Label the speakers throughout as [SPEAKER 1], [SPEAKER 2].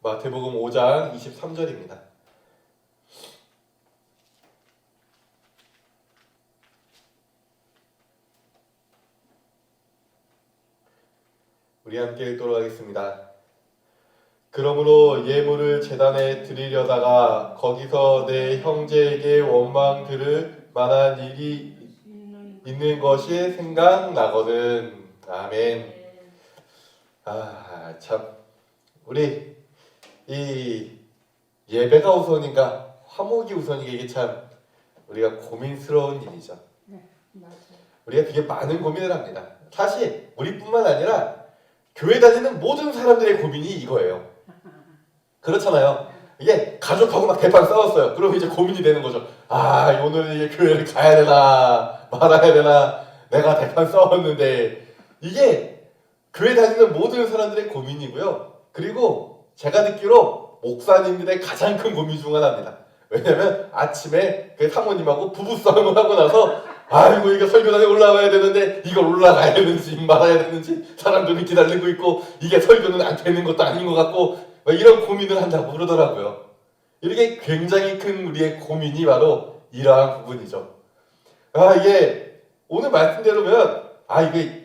[SPEAKER 1] 마태복음 5장 23절입니다. 우리 함께 읽도록 하겠습니다. 그러므로 예물을 제단에 드리려다가 거기서 내 형제에게 원망 들을 만한 일이 있는 것이 생각나거든. 아멘. 참 우리 이 예배가 우선인가 화목이 우선인가 이게 참 우리가 고민스러운 일이죠.
[SPEAKER 2] 맞아요.
[SPEAKER 1] 우리가 되게 많은 고민을 합니다. 사실 우리뿐만 아니라 교회 다니는 모든 사람들의 고민이 이거예요. 그렇잖아요. 이게 가족하고 막 대판 싸웠어요. 그러면 이제 고민이 되는 거죠. 오늘 이제 교회를 가야 되나 말아야 되나, 내가 대판 싸웠는데. 이게 교회 다니는 모든 사람들의 고민이고요. 그리고 제가 듣기로 목사님들의 가장 큰 고민 중 하나입니다. 왜냐면 아침에 그 사모님하고 부부싸움을 하고 나서 아이고 이게 설교단에 올라가야 되는데 이걸 올라가야 되는지 말아야 되는지 사람들이 기다리고 있고 이게 설교는 안 되는 것도 아닌 것 같고 이런 고민을 한다고 그러더라고요. 이렇게 굉장히 큰 우리의 고민이 바로 이러한 부분이죠. 이게 오늘 말씀대로면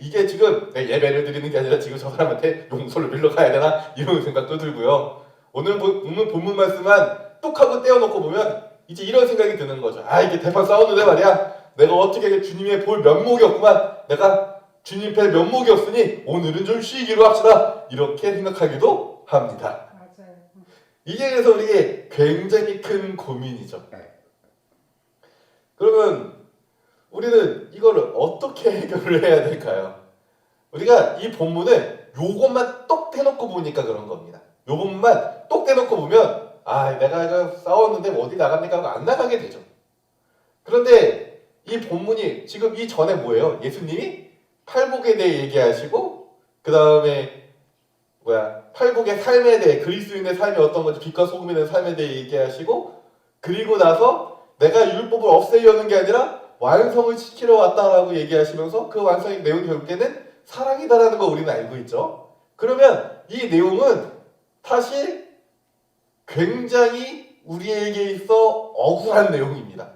[SPEAKER 1] 이게 지금 예배를 드리는 게 아니라 지금 저 사람한테 용서를 빌러 가야 되나 이런 생각도 들고요. 오늘 본문 말씀만 뚝 하고 떼어놓고 보면 이제 이런 생각이 드는 거죠. 이게 대판 싸웠는데 말이야, 내가 어떻게 주님의 볼 면목이 없구만, 내가 주님 뵐 면목이 없으니 오늘은 좀 쉬기로 합시다, 이렇게 생각하기도 합니다.
[SPEAKER 2] 맞아요.
[SPEAKER 1] 이게 그래서 우리에게 굉장히 큰 고민이죠. 그러면 우리는 이거를 어떻게 해결을 해야 될까요? 우리가 이 본문을 요것만 똑 떼놓고 보니까 그런 겁니다. 요것만 똑 떼놓고 보면 내가 이거 싸웠는데 어디 나갑니까 하고 안 나가게 되죠. 그런데 이 본문이 지금 이 전에 뭐예요? 예수님이 팔복에 대해 얘기하시고 그 다음에 팔복의 삶에 대해, 그리스도인의 삶이 어떤 건지 빛과 소금이 된 삶에 대해 얘기하시고, 그리고 나서 내가 율법을 없애려는 게 아니라 완성을 시키러 왔다라고 얘기하시면서 그 완성의 내용이 결국에는 사랑이다라는 거 우리는 알고 있죠. 그러면 이 내용은 사실 굉장히 우리에게 있어 억울한 내용입니다.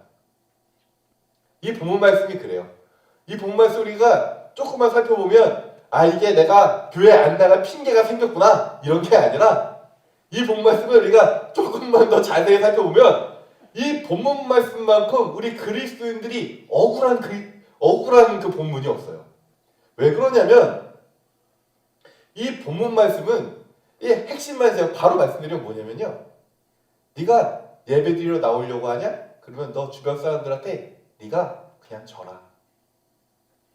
[SPEAKER 1] 이 본문 말씀이 그래요. 이 본문 말씀 우리가 조금만 살펴보면 이게 내가 교회 안 나갈 핑계가 생겼구나 이런 게 아니라, 이 본문 말씀을 우리가 조금만 더 자세히 살펴보면 이 본문 말씀만큼 우리 그리스도인들이 억울한 그 본문이 없어요. 왜 그러냐면 이 본문 말씀은 이 핵심만 제가 바로 말씀드리면 뭐냐면요, 네가 예배드리러 나오려고 하냐? 그러면 너 주변 사람들한테 네가 그냥 져라,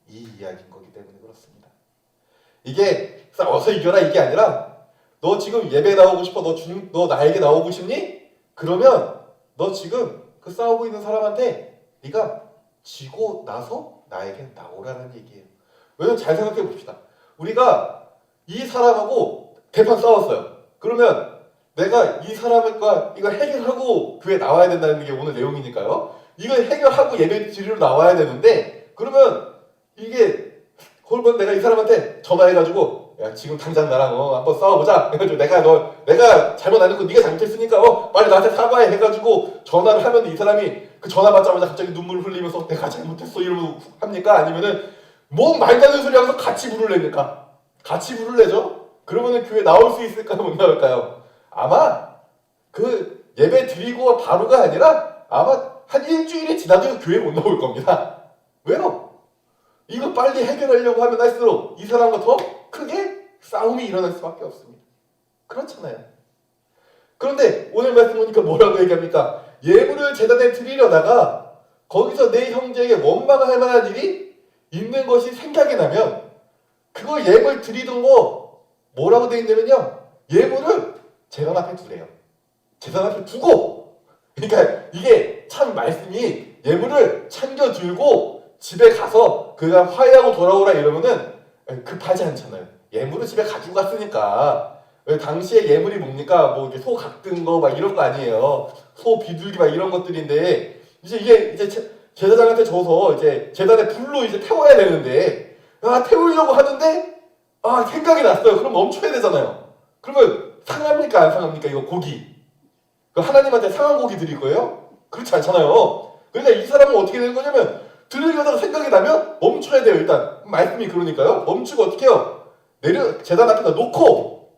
[SPEAKER 1] 이 이야기인 거기 때문에 그렇습니다. 이게 싸워서 이겨라 이게 아니라, 너 지금 예배 나오고 싶어, 너 나에게 나오고 싶니? 그러면 너 지금 그 싸우고 있는 사람한테 네가 지고 나서 나에게 나오라는 얘기예요. 왜냐면 잘 생각해 봅시다. 우리가 이 사람하고 대판 싸웠어요. 그러면 내가 이 사람과 이거 해결하고 교회 나와야 된다는 게 오늘 내용이니까요. 이걸 해결하고 예배 드리러 나와야 되는데, 그러면 이게 홀번 내가 이 사람한테 전화해가지고 야 지금 당장 나랑 한번 싸워보자 해가지고 내가 잘못 안 했고 네가 잘못했으니까 빨리 나한테 사과해 해가지고 전화를 하면 이 사람이 그 전화 받자마자 갑자기 눈물을 흘리면서 내가 잘못했어 이러면서 합니까? 아니면은 뭔 말도 안 되는 소리 하면서 같이 불을 냅니까? 같이 불을 내죠? 그러면은 교회 나올 수 있을까요? 못 나올까요? 아마 그 예배 드리고 바로가 아니라 아마 한 일주일이 지나도 교회 못 나올 겁니다. 왜요? 이거 빨리 해결하려고 하면 할수록 이 사람과 더 크게 싸움이 일어날 수밖에 없습니다. 그렇잖아요. 그런데 오늘 말씀 보니까 뭐라고 얘기합니까? 예물을 제단에 드리려다가 거기서 내 형제에게 원망할 만한 일이 있는 것이 생각이 나면 그걸 예물 드리던 거 뭐라고 되어 있냐면요, 예물을 제단 앞에 두래요. 제단 앞에 두고, 그러니까 이게 참 말씀이 예물을 챙겨 들고 집에 가서 그가 화해하고 돌아오라 이러면은 급하지 않잖아요. 예물을 집에 가지고 갔으니까. 당시에 예물이 뭡니까? 뭐 소 각든 거 막 이런 거 아니에요. 소 비둘기 막 이런 것들인데 이게 제사장한테 줘서 이제 제단에 불로 이제 태워야 되는데 태우려고 하는데 생각이 났어요. 그럼 멈춰야 되잖아요. 그러면 상합니까 안 상합니까? 이거 고기. 그 하나님한테 상한 고기 드릴 거예요? 그렇지 않잖아요. 그러니까 이 사람은 어떻게 되는 거냐면 들으려다가 생각이 나면 멈춰야 돼요. 일단 말씀이 그러니까요. 멈추고 어떻게 해요? 내려 제단 앞에다 놓고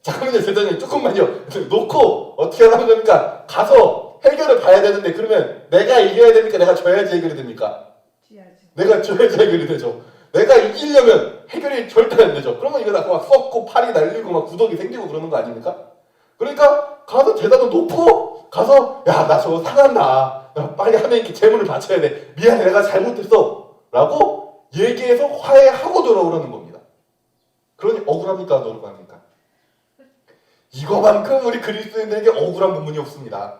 [SPEAKER 1] 잠깐만요. 제단님 조금만요. 놓고 어떻게 하라는 겁니까? 가서 해결을 봐야 되는데 그러면 내가 이겨야 됩니까? 내가 져야지 해결이 됩니까? 내가 져야지 해결이 되죠. 내가 이기려면 해결이 절대 안 되죠. 그러면 이거 막 썩고 팔이 날리고 막 구더기 생기고 그러는 거 아닙니까? 그러니까 가서 제단을 놓고 가서 야 나 저거 상한다. 야, 빨리 하나님께 재물을 바쳐야 돼. 미안해 내가 잘못했어. 라고 얘기해서 화해하고 돌아오라는 겁니다. 그러니 억울합니까? 안 억울합니까? 이거만큼 우리 그리스도인들에게 억울한 부분이 없습니다.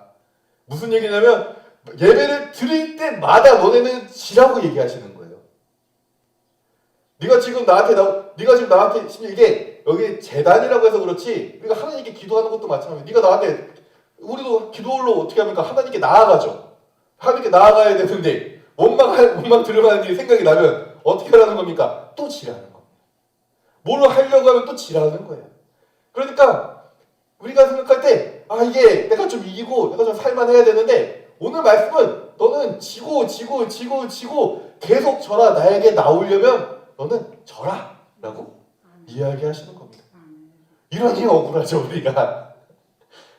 [SPEAKER 1] 무슨 얘기냐면 예배를 드릴 때마다 너네는 지라고 얘기하시는 거예요. 네가 지금 나한테 심지어 이게 여기 재단이라고 해서 그렇지 우리가 하나님께 기도하는 것도 마찬가지예요. 네가 나한테 우리도 기도로 어떻게 합니까? 하나님께 나아가죠. 하나님께 나아가야 되는데 원망 들으라는 일이 생각이 나면 어떻게 하라는 겁니까? 또 지라는 겁니다. 뭘 하려고 하면 또 지라는 거예요. 그러니까 우리가 생각할 때 이게 내가 좀 이기고 내가 좀 살만해야 되는데 오늘 말씀은 너는 지고 계속 져라. 나에게 나오려면 너는 져라 라고 이야기하시는 겁니다. 이러니 억울하죠 우리가.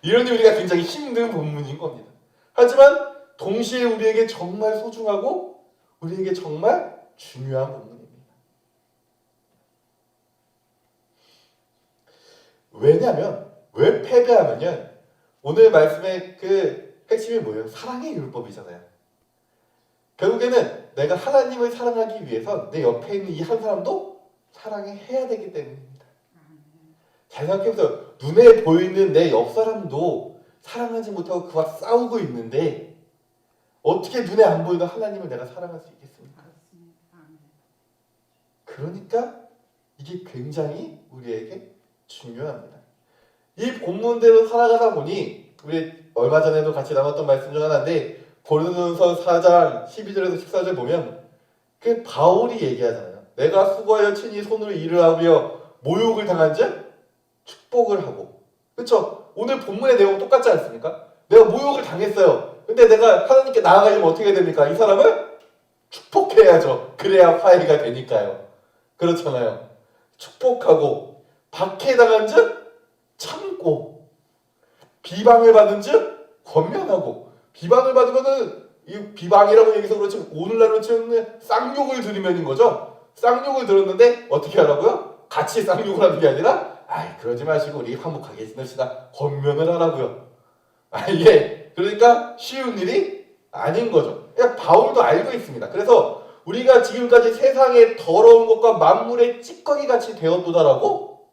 [SPEAKER 1] 이러니 우리가 굉장히 힘든 본문인 겁니다. 하지만 동시에 우리에게 정말 소중하고 우리에게 정말 중요한 본문입니다. 왜냐하면 왜 패배하면요 오늘 말씀의 그 핵심이 뭐예요? 사랑의 율법이잖아요. 결국에는 내가 하나님을 사랑하기 위해선 내 옆에 있는 이 한 사람도 사랑해야 되기 때문입니다. 잘 생각해보세요. 눈에 보이는 내 옆 사람도 사랑하지 못하고 그와 싸우고 있는데 어떻게 눈에 안 보이는 하나님을 내가 사랑할 수 있겠습니까? 그러니까 이게 굉장히 우리에게 중요합니다. 이 본문대로 살아가다 보니 우리 얼마 전에도 같이 나눴던 말씀 중 하나인데 고린도전서 4장 12절에서 14절 보면 그 바울이 얘기하잖아요. 내가 수고하여 친히 손으로 일을 하며 모욕을 당한 즉 축복을 하고. 그렇죠? 오늘 본문의 내용 똑같지 않습니까? 내가 모욕을 당했어요. 근데 내가 하나님께 나아가려면 어떻게 됩니까? 이 사람을 축복해야죠. 그래야 화해가 되니까요. 그렇잖아요. 축복하고 박해당한 즉 참고 비방을 받은 즉 권면하고. 비방을 받으면은 이 비방이라고 얘기해서 그렇지 오늘날로 치면 쌍욕을 들으면인 거죠. 쌍욕을 들었는데 어떻게 하라고요? 같이 쌍욕을 하는 게 아니라 그러지 마시고 우리 화목하게 지냅시다. 권면을 하라고요. 이게 그러니까 쉬운 일이 아닌 거죠. 그러니까 바울도 알고 있습니다. 그래서 우리가 지금까지 세상의 더러운 것과 만물의 찌꺼기 같이 되었도다라고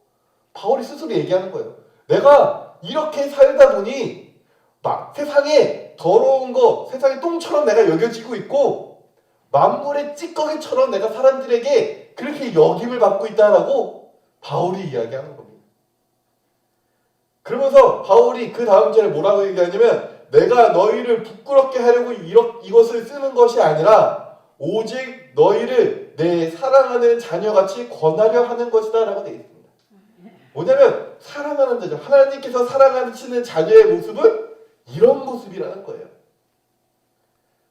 [SPEAKER 1] 바울이 스스로 얘기하는 거예요. 내가 이렇게 살다 보니 막 세상에 더러운 거, 세상의 똥처럼 내가 여겨지고 있고 만물의 찌꺼기처럼 내가 사람들에게 그렇게 역임을 받고 있다라고 바울이 이야기하는 겁니다. 그러면서 바울이 그 다음 절에 뭐라고 얘기하냐면 내가 너희를 부끄럽게 하려고 이것을 쓰는 것이 아니라 오직 너희를 내 사랑하는 자녀같이 권하려 하는 것이다 라고 되어 있습니다. 뭐냐면 사랑하는 자녀, 하나님께서 사랑하시는 자녀의 모습은 이런 모습이라는 거예요.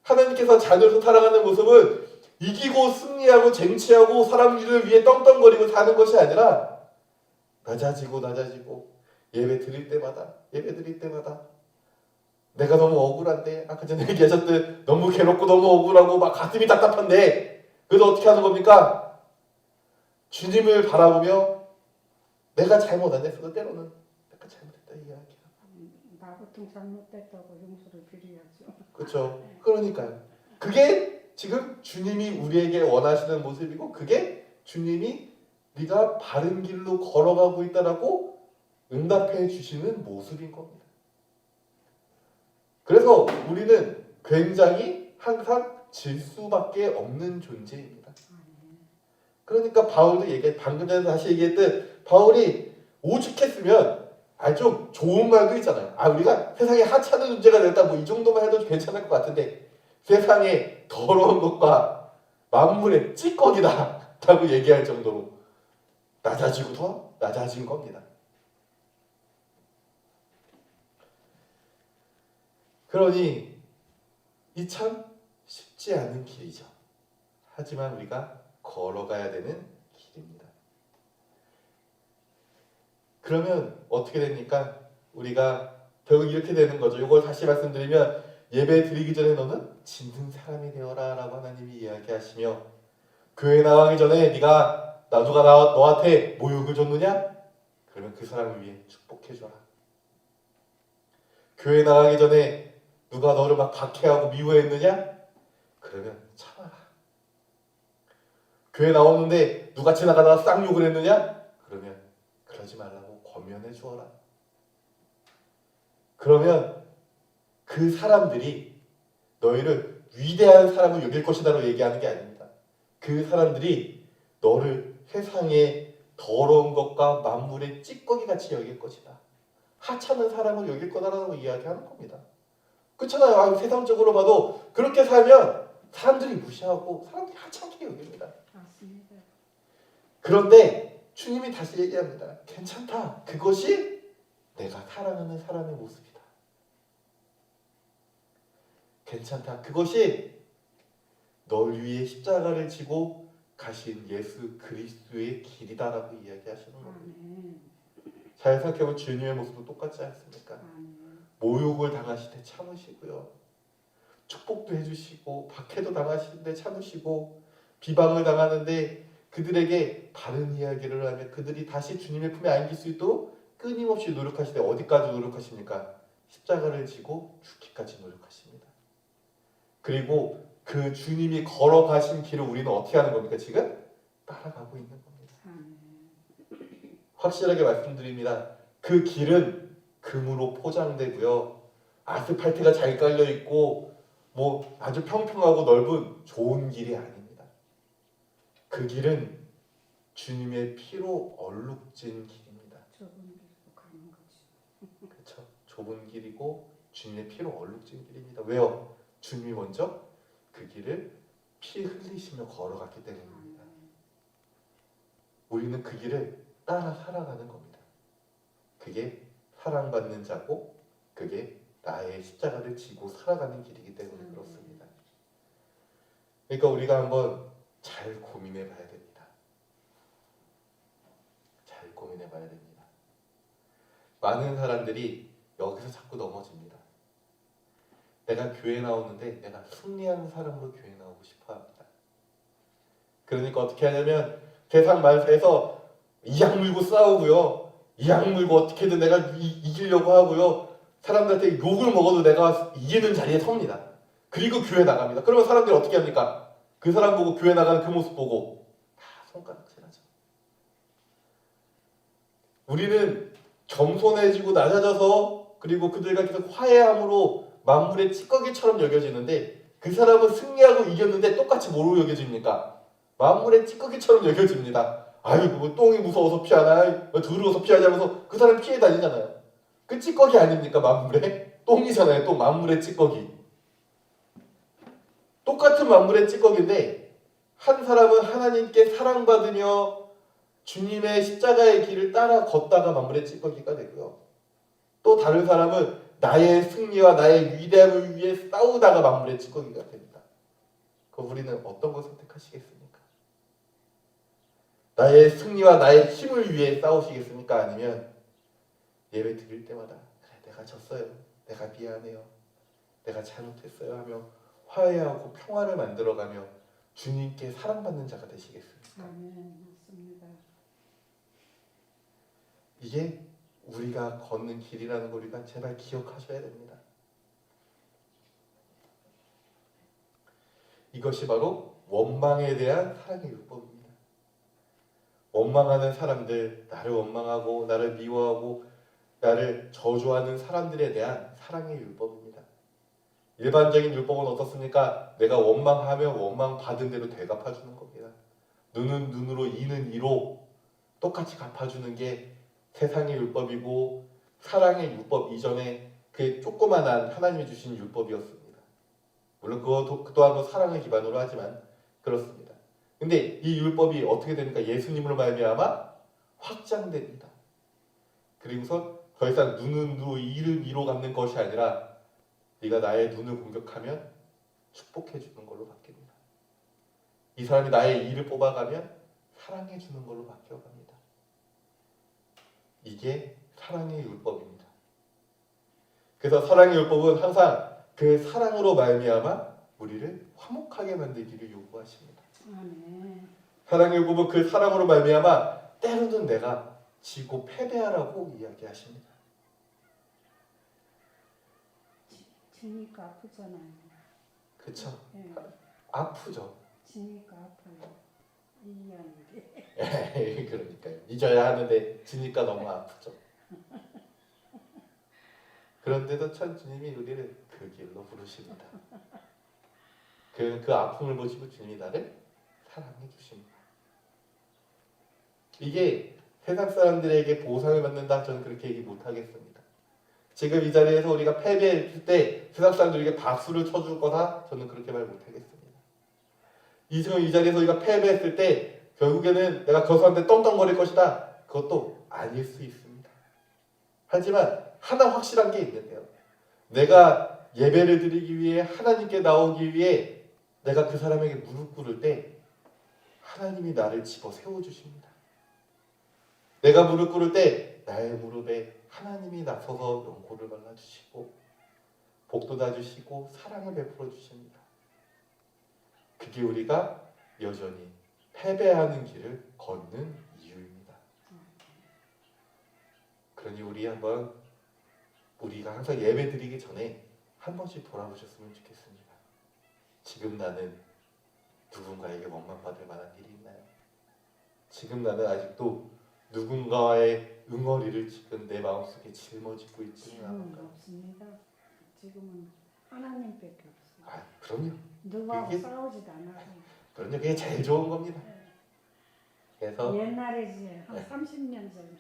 [SPEAKER 1] 하나님께서 자녀를 사랑하는 모습은 이기고 승리하고 쟁취하고 사람들을 위해 떵떵거리고 사는 것이 아니라 낮아지고 예배 드릴 때마다 내가 너무 억울한데 아까 전에 얘기하셨듯 너무 괴롭고 너무 억울하고 막 가슴이 답답한데 그래서 어떻게 하는 겁니까? 주님을 바라보며 내가 잘못 안 했어도 때로는 내가 잘못했다 이야기하고
[SPEAKER 2] 나 같은 잘못됐다고 용서를 드려야죠.
[SPEAKER 1] 그렇죠. 그러니까요. 그게 지금 주님이 우리에게 원하시는 모습이고 그게 주님이 네가 바른 길로 걸어가고 있다라고 응답해 주시는 모습인 겁니다. 그래서 우리는 굉장히 항상 질 수밖에 없는 존재입니다. 그러니까 바울도 방금 전에 다시 얘기했듯 바울이 오죽했으면 좀 좋은 말도 있잖아요. 우리가 세상에 하찮은 존재가 됐다 이 정도만 해도 괜찮을 것 같은데 세상에 더러운 것과 만물의 찌꺼기다 라고 얘기할 정도로 낮아지고 더 낮아진 겁니다. 그러니 이 참 쉽지 않은 길이죠. 하지만 우리가 걸어가야 되는 길입니다. 그러면 어떻게 됩니까? 우리가 결국 이렇게 되는 거죠. 이걸 다시 말씀드리면 예배 드리기 전에 너는 짓는 사람이 되어라 라고 하나님이 이야기하시며 교회 나가기 전에 누가 너한테 모욕을 줬느냐? 그러면 그 사람을 위해 축복해줘라. 교회 나가기 전에 누가 너를 막 박해하고 미워했느냐? 그러면 참아라. 교회 나오는데 누가 지나가다가 쌍욕을 했느냐? 그러면 그러지 말라고 권면해 주어라. 그러면 그 사람들이 너희를 위대한 사람을 여길 것이다라고 얘기하는 게 아닙니다. 그 사람들이 너를 세상의 더러운 것과 만물의 찌꺼기 같이 여길 것이다. 하찮은 사람을 여길 거다라고 이야기하는 겁니다. 그렇잖아요. 세상적으로 봐도 그렇게 살면 사람들이 무시하고 사람들이 하찮게 여깁니다.
[SPEAKER 2] 맞습니다.
[SPEAKER 1] 그런데 주님이 다시 얘기합니다. 괜찮다. 그것이 내가 사랑하는 사람의 모습이다. 괜찮다. 그것이 널 위해 십자가를 지고 가신 예수 그리스도의 길이다라고 이야기하시는 겁니다.
[SPEAKER 2] 아멘.
[SPEAKER 1] 잘 생각해보면 주님의 모습도 똑같지 않습니까?
[SPEAKER 2] 아멘.
[SPEAKER 1] 모욕을 당하실 때 참으시고요. 축복도 해주시고 박해도 당하실 때 참으시고 비방을 당하는데 그들에게 바른 이야기를 하며 그들이 다시 주님의 품에 안길 수 있도록 끊임없이 노력하실 때 어디까지 노력하십니까? 십자가를 지고 죽기까지 노력하십니다. 그리고 그 주님이 걸어가신 길을 우리는 어떻게 하는 겁니까? 지금 따라가고 있는 겁니다.
[SPEAKER 2] 아멘.
[SPEAKER 1] 확실하게 말씀드립니다. 그 길은 금으로 포장되고요. 아스팔트가 잘 깔려 있고 뭐 아주 평평하고 넓은 좋은 길이 아닙니다. 그 길은 주님의 피로 얼룩진 길입니다.
[SPEAKER 2] 좁은 길로 가는 거지.
[SPEAKER 1] 그렇죠? 좁은 길이고 주님의 피로 얼룩진 길입니다. 왜요? 주님이 먼저 그 길을 피 흘리시며 걸어갔기 때문입니다. 우리는 그 길을 따라 살아가는 겁니다. 그게 사랑받는 자고 그게 나의 십자가를 지고 살아가는 길이기 때문에 그렇습니다. 그러니까 우리가 한번 잘 고민해 봐야 됩니다. 잘 고민해 봐야 됩니다. 많은 사람들이 여기서 자꾸 넘어집니다. 내가 교회 나오는데 내가 승리하는 사람으로 교회 나오고 싶어 합니다. 그러니까 어떻게 하냐면 세상 말세에서 이악 물고 싸우고요. 이악 물고 어떻게든 내가 이기려고 하고요. 사람들한테 욕을 먹어도 내가 이기는 자리에 섭니다. 그리고 교회 나갑니다. 그러면 사람들이 어떻게 합니까? 그 사람 보고 교회 나가는 그 모습 보고 다 손가락질하죠. 우리는 겸손해지고 낮아져서 그리고 그들과 계속 화해함으로 만물의 찌꺼기처럼 여겨지는데 그 사람은 승리하고 이겼는데 똑같이 뭐로 여겨집니까? 만물의 찌꺼기처럼 여겨집니다. 아유 뭐 똥이 무서워서 피하나 더러워서 피하자면서 그 사람 피해 다니잖아요. 그 찌꺼기 아닙니까? 만물의 똥이잖아요. 또 만물의 찌꺼기. 똑같은 만물의 찌꺼기인데 한 사람은 하나님께 사랑받으며 주님의 십자가의 길을 따라 걷다가 만물의 찌꺼기가 되고요. 또 다른 사람은 나의 승리와 나의 위대함을 위해 싸우다가 만물의 찌꺼기가 됩니다. 그럼 우리는 어떤 걸 선택하시겠습니까? 나의 승리와 나의 힘을 위해 싸우시겠습니까? 아니면 예배 드릴 때마다 그래 내가 졌어요. 내가 미안해요. 내가 잘못했어요 하며 화해하고 평화를 만들어가며 주님께 사랑받는 자가 되시겠습니까?
[SPEAKER 2] 아멘. 맞습니다.
[SPEAKER 1] 이게 우리가 걷는 길이라는 걸 우리가 제발 기억하셔야 됩니다. 이것이 바로 원망에 대한 사랑의 율법입니다. 원망하는 사람들, 나를 원망하고 나를 미워하고 나를 저주하는 사람들에 대한 사랑의 율법입니다. 일반적인 율법은 어떻습니까? 내가 원망하면 원망받은 대로 되갚아주는 겁니다. 눈은 눈으로 이는 이로 똑같이 갚아주는 게 세상의 율법이고 사랑의 율법 이전에 그 조그만한 하나님이 주신 율법이었습니다. 물론 그 또한도 사랑을 기반으로 하지만 그렇습니다. 근데 이 율법이 어떻게 됩니까? 예수님으로 말미암아 확장됩니다. 그리고서 더 이상 눈은 눈, 이는 이로 갚는 것이 아니라 네가 나의 눈을 공격하면 축복해 주는 걸로 바뀝니다. 이 사람이 나의 이를 뽑아가면 사랑해 주는 걸로 바뀌어갑니다. 이게 사랑의 율법입니다. 그래서 사랑의 율법은 항상 그 사랑으로 말미암아 우리를 화목하게 만들기를 요구하십니다.
[SPEAKER 2] 아멘.
[SPEAKER 1] 사랑의 율법은 그 사랑으로 말미암아 때로는 내가 지고 패배하라고 이야기하십니다.
[SPEAKER 2] 지니까 아프잖아요.
[SPEAKER 1] 그쵸?
[SPEAKER 2] 예.
[SPEAKER 1] 아프죠.
[SPEAKER 2] 지니까 아파요. 이해하는데.
[SPEAKER 1] 그러니까요. 잊어야 하는데 지니까 너무 아프죠. 그런데도 참 주님이 우리를 그 길로 부르십니다. 그 아픔을 보시고 주님이 나를 사랑해 주십니다. 이게 세상 사람들에게 보상을 받는다, 저는 그렇게 얘기 못하겠습니다. 지금 이 자리에서 우리가 패배했을 때 세상 사람들에게 박수를 쳐줄 거다, 저는 그렇게 말 못하겠습니다. 지금 이 자리에서 우리가 패배했을 때 결국에는 내가 그 사람한테 떵떵거릴 것이다, 그것도 아닐 수 있습니다. 하지만 하나 확실한 게 있는데요. 내가 예배를 드리기 위해 하나님께 나오기 위해 내가 그 사람에게 무릎 꿇을 때 하나님이 나를 집어 세워주십니다. 내가 무릎 꿇을 때 나의 무릎에 하나님이 나서서 연고를 발라주시고 복도 다주시고 사랑을 베풀어 주십니다. 그게 우리가 여전히 패배하는 길을 걷는 이유입니다. 그러니 우리가 항상 예배 드리기 전에 한 번씩 돌아보셨으면 좋겠습니다. 지금 나는 누군가에게 원망받을 만한 일이 있나요? 지금 나는 아직도 누군가의 응어리를 지금 내 마음속에 짊어지고 있지는 않은가?
[SPEAKER 2] 없습니다. 지금은 하나님밖에 없어요.
[SPEAKER 1] 그럼요.
[SPEAKER 2] 누구하고
[SPEAKER 1] 그게-
[SPEAKER 2] 싸우지도 않아요.
[SPEAKER 1] 그럼요. 그게 제일 좋은 겁니다. 그래서
[SPEAKER 2] 옛날이지 한 30년 전.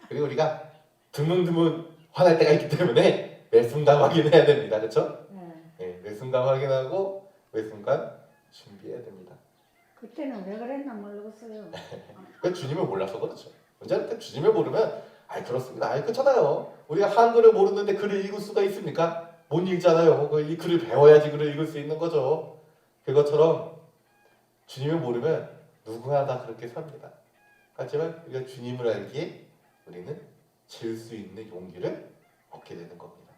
[SPEAKER 1] 그리고 우리가 드문드문 화날 때가 있기 때문에 매 순간 확인해야 됩니다. 그렇죠? 네, 매 순간 확인하고 매 순간 준비해야 됩니다.
[SPEAKER 2] 그때는 왜 그랬나 모르겠어요.
[SPEAKER 1] 그 주님을 몰라서 그렇죠. 언제나 주님을 모르면 그렇습니다. 그렇잖아요. 우리가 한글을 모르는데 글을 읽을 수가 있습니까? 못 읽잖아요. 이 글을 배워야지 글을 읽을 수 있는 거죠. 그것처럼 주님을 모르면 누구나 다 그렇게 삽니다. 하지만 우리가 주님을 알기에 우리는 질 수 있는 용기를 얻게 되는 겁니다.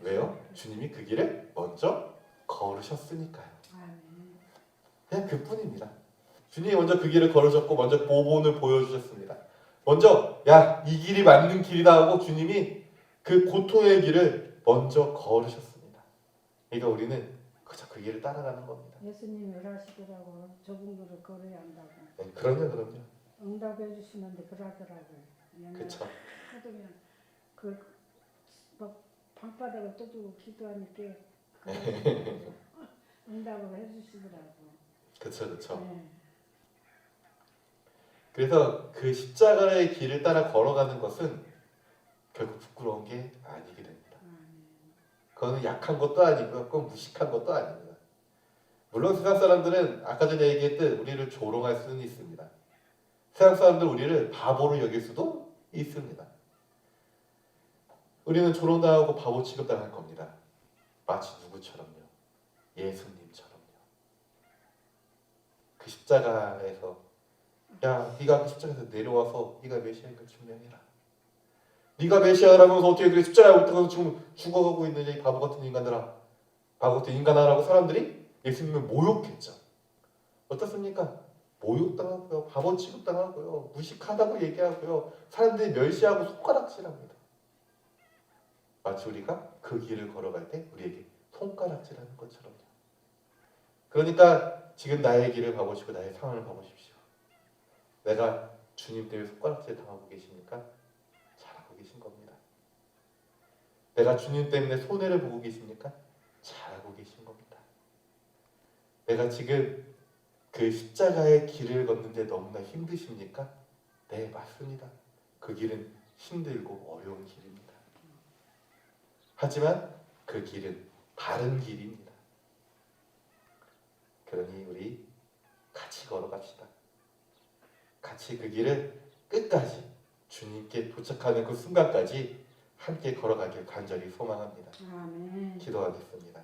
[SPEAKER 1] 왜요? 주님이 그 길을 먼저 걸으셨으니까요. 그냥 그뿐입니다. 주님이 먼저 그 길을 걸으셨고 먼저 모본을 보여주셨습니다. 먼저 이 길이 맞는 길이다 하고 주님이 그 고통의 길을 먼저 걸으셨습니다. 그러니까 우리는 그저 그 길을 따라가는 겁니다.
[SPEAKER 2] 예수님이 일하시더라고. 좁은 길을 걸어야 한다고.
[SPEAKER 1] 네, 그럼요.
[SPEAKER 2] 응답해 주시는데 그러더라고요.
[SPEAKER 1] 그렇죠.
[SPEAKER 2] 하도면 막 방바닥을 떠들고 기도하니까 응답을 해주시더라고.
[SPEAKER 1] 그렇죠.
[SPEAKER 2] 네.
[SPEAKER 1] 그래서 그 십자가의 길을 따라 걸어가는 것은 결국 부끄러운 게 아니게 됩니다. 그거는 약한 것도 아니고요. 그건 무식한 것도 아닙니다. 물론 세상 사람들은 아까 전에 얘기했듯 우리를 조롱할 수는 있습니다. 세상 사람들 우리를 바보로 여길 수도 있습니다. 우리는 조롱당하고 바보 취급당할 겁니다. 마치 누구처럼요? 예수님처럼요. 그 십자가에서 네가 그 십자가에서 내려와서 네가 메시아인 걸 증명해라. 네가 메시아라면서 어떻게 그 십자가에 올때가서 지금 죽어가고 있느냐 이 바보 같은 인간들아. 바보 같은 인간아라고 사람들이 예수님을 모욕했죠. 어떻습니까? 모욕당하고요. 바보 취급당하고요. 무식하다고 얘기하고요. 사람들이 멸시하고 손가락질합니다. 마치 우리가 그 길을 걸어갈 때 우리에게 손가락질하는 것처럼요. 그러니까 지금 나의 길을 봐보시고 나의 상황을 봐보십시오. 내가 주님 때문에 손가락질 당하고 계십니까? 잘하고 계신 겁니다. 내가 주님 때문에 손해를 보고 계십니까? 잘하고 계신 겁니다. 내가 지금 그 십자가의 길을 걷는데 너무나 힘드십니까? 네, 맞습니다. 그 길은 힘들고 어려운 길입니다. 하지만 그 길은 바른 길입니다. 그러니 우리 같이 걸어갑시다. 같이 그 길을 끝까지 주님께 도착하는 그 순간까지 함께 걸어가길 간절히 소망합니다.
[SPEAKER 2] 아멘.
[SPEAKER 1] 기도하겠습니다.